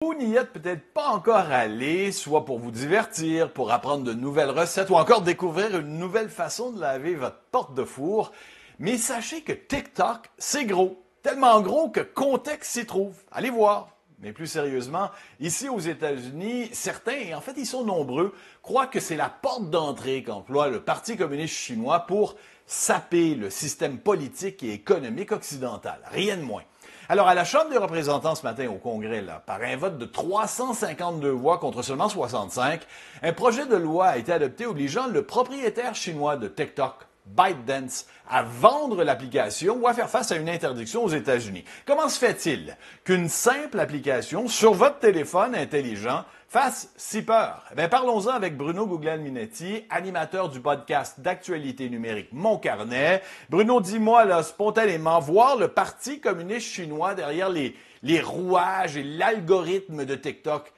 Vous n'y êtes peut-être pas encore allé, soit pour vous divertir, pour apprendre de nouvelles recettes ou encore découvrir une nouvelle façon de laver votre porte de four. Mais sachez que TikTok, c'est gros. Tellement gros que Contexte s'y trouve. Allez voir. Mais plus sérieusement, ici aux États-Unis, certains, et en fait ils sont nombreux, croient que c'est la porte d'entrée qu'emploie le Parti communiste chinois pour saper le système politique et économique occidental. Rien de moins. Alors, à la Chambre des représentants ce matin au Congrès, par un vote de 352 voix contre seulement 65, un projet de loi a été adopté obligeant le propriétaire chinois de TikTok, ByteDance, à vendre l'application ou à faire face à une interdiction aux États-Unis. Comment se fait-il qu'une simple application sur votre téléphone intelligent fasse si peur? Eh bien, parlons-en avec Bruno Guglielminetti, animateur du podcast d'actualité numérique Mon Carnet. Bruno, dis-moi là, spontanément, voir le Parti communiste chinois derrière les rouages et l'algorithme de TikTok,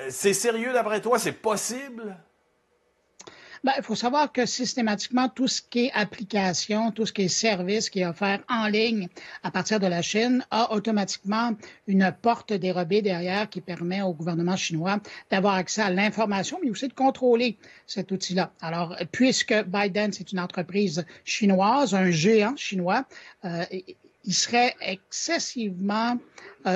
c'est sérieux d'après toi? C'est possible? Ben, il faut savoir que systématiquement, tout ce qui est application, tout ce qui est service qui est offert en ligne à partir de la Chine a automatiquement une porte dérobée derrière qui permet au gouvernement chinois d'avoir accès à l'information, mais aussi de contrôler cet outil-là. Alors, puisque ByteDance est une entreprise chinoise, un géant chinois, il serait excessivement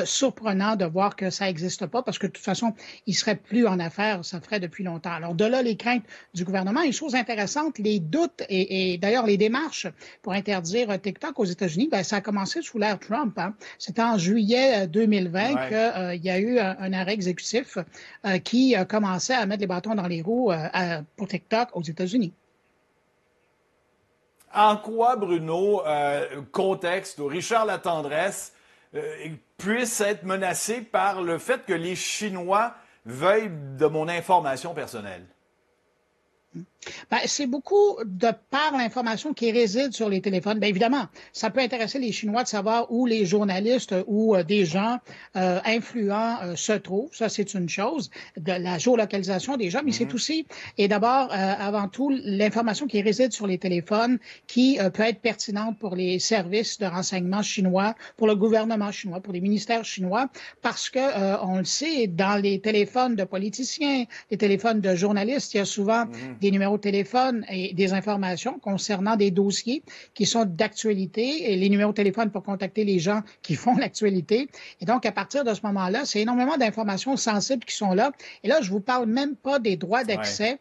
surprenant de voir que ça n'existe pas parce que de toute façon, il ne serait plus en affaires, ça ferait depuis longtemps. Alors de là, les craintes du gouvernement. Une chose intéressante, les doutes et d'ailleurs les démarches pour interdire TikTok aux États-Unis, ben, ça a commencé sous l'ère Trump. Hein. C'était en juillet 2020 qu'il y a eu un arrêt exécutif qui commençait à mettre les bâtons dans les roues pour TikTok aux États-Unis. En quoi, Bruno, Contexte ou Richard Latendresse puisse être menacé par le fait que les Chinois veuillent de mon information personnelle? Ben, c'est beaucoup de par l'information qui réside sur les téléphones. Bien évidemment, ça peut intéresser les Chinois de savoir où les journalistes ou des gens influents se trouvent. Ça, c'est une chose, de la géolocalisation des gens, mais c'est aussi, et d'abord, avant tout, l'information qui réside sur les téléphones qui peut être pertinente pour les services de renseignement chinois, pour le gouvernement chinois, pour les ministères chinois, parce que, on le sait, dans les téléphones de politiciens, les téléphones de journalistes, il y a souvent des numéros de téléphone et des informations concernant des dossiers qui sont d'actualité et les numéros de téléphone pour contacter les gens qui font l'actualité. Et donc, à partir de ce moment-là, c'est énormément d'informations sensibles qui sont là. Et là, je vous parle même pas des droits d'accès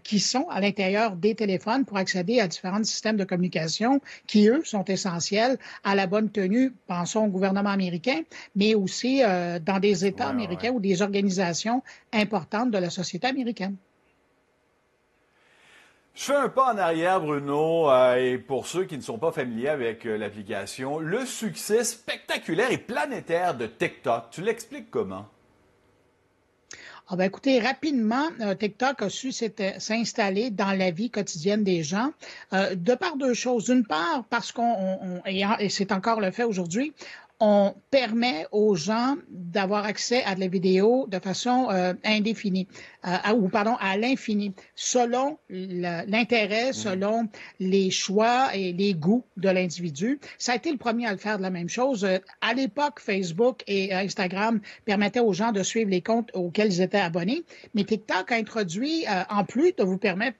qui sont à l'intérieur des téléphones pour accéder à différents systèmes de communication qui, eux, sont essentiels à la bonne tenue, pensons au gouvernement américain, mais aussi dans des États américains ou des organisations importantes de la société américaine. Je fais un pas en arrière, Bruno, et pour ceux qui ne sont pas familiers avec l'application, le succès spectaculaire et planétaire de TikTok, tu l'expliques comment? Ah ben écoutez, rapidement, TikTok a su s'installer dans la vie quotidienne des gens de par deux choses. D'une part, parce et c'est encore le fait aujourd'hui, on permet aux gens d'avoir accès à de la vidéo de façon indéfinie, à l'infini, selon l'intérêt, selon les choix et les goûts de l'individu. Ça a été le premier à le faire de la même chose. À l'époque, Facebook et Instagram permettaient aux gens de suivre les comptes auxquels ils étaient abonnés, mais TikTok a introduit, en plus de vous permettre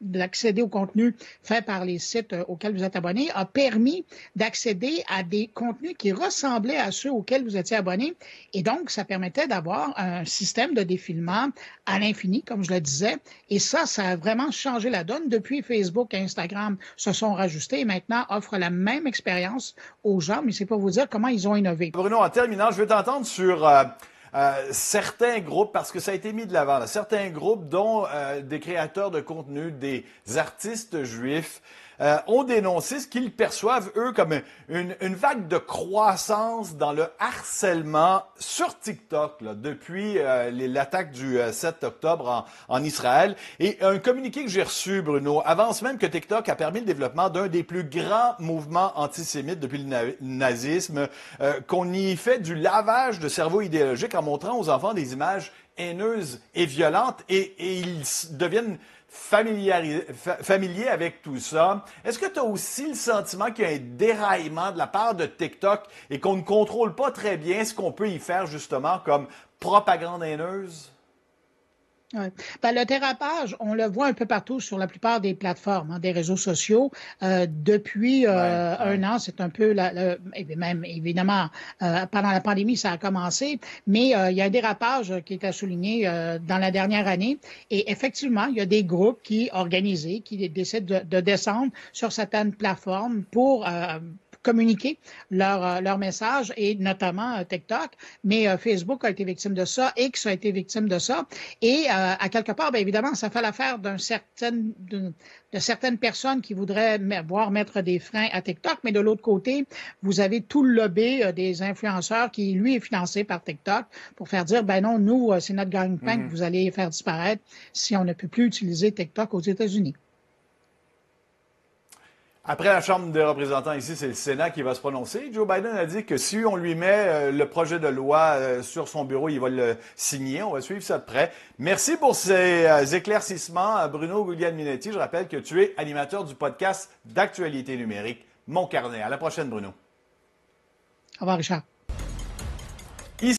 d'accéder au contenu fait par les sites auxquels vous êtes abonné, a permis d'accéder à des contenus qui ressemblaient à ceux auxquels vous étiez abonné. Et donc, ça permettait d'avoir un système de défilement à l'infini, comme je le disais. Et ça a vraiment changé la donne. Depuis, Facebook et Instagram se sont rajustés et maintenant offrent la même expérience aux gens, mais c'est pour vous dire comment ils ont innové. Bruno, en terminant, je veux t'entendre sur certains groupes, parce que ça a été mis de l'avant, là, certains groupes dont des créateurs de contenu, des artistes juifs, ont dénoncé ce qu'ils perçoivent, eux, comme une vague de croissance dans le harcèlement sur TikTok là, depuis l'attaque du 7 octobre en Israël. Et un communiqué que j'ai reçu, Bruno, avance même que TikTok a permis le développement d'un des plus grands mouvements antisémites depuis le nazisme, qu'on y fait du lavage de cerveau idéologique en montrant aux enfants des images haineuses et violentes et ils deviennent familier avec tout ça. Est-ce que tu as aussi le sentiment qu'il y a un déraillement de la part de TikTok et qu'on ne contrôle pas très bien ce qu'on peut y faire justement comme propagande haineuse? Ouais. Ben, le dérapage, on le voit un peu partout sur la plupart des plateformes, des réseaux sociaux. Depuis un an, c'est un peu, même évidemment, pendant la pandémie, ça a commencé, mais il y a un dérapage qui est à souligner dans la dernière année. Et effectivement, il y a des groupes qui décident de descendre sur certaines plateformes pour communiquer leur message, et notamment TikTok, mais Facebook a été victime de ça, X a été victime de ça, et à quelque part, bien évidemment, ça fait l'affaire de certaines personnes qui voudraient voir mettre des freins à TikTok, mais de l'autre côté, vous avez tout le lobby des influenceurs qui, lui, est financé par TikTok pour faire dire, ben non, nous, c'est notre gagne-pain que vous allez faire disparaître si on ne peut plus utiliser TikTok aux États-Unis. Après la Chambre des représentants ici, c'est le Sénat qui va se prononcer. Joe Biden a dit que si on lui met le projet de loi sur son bureau, il va le signer. On va suivre ça de près. Merci pour ces éclaircissements, Bruno Guglielminetti. Je rappelle que tu es animateur du podcast d'actualité numérique Mon Carnet. À la prochaine, Bruno. Au revoir, Richard.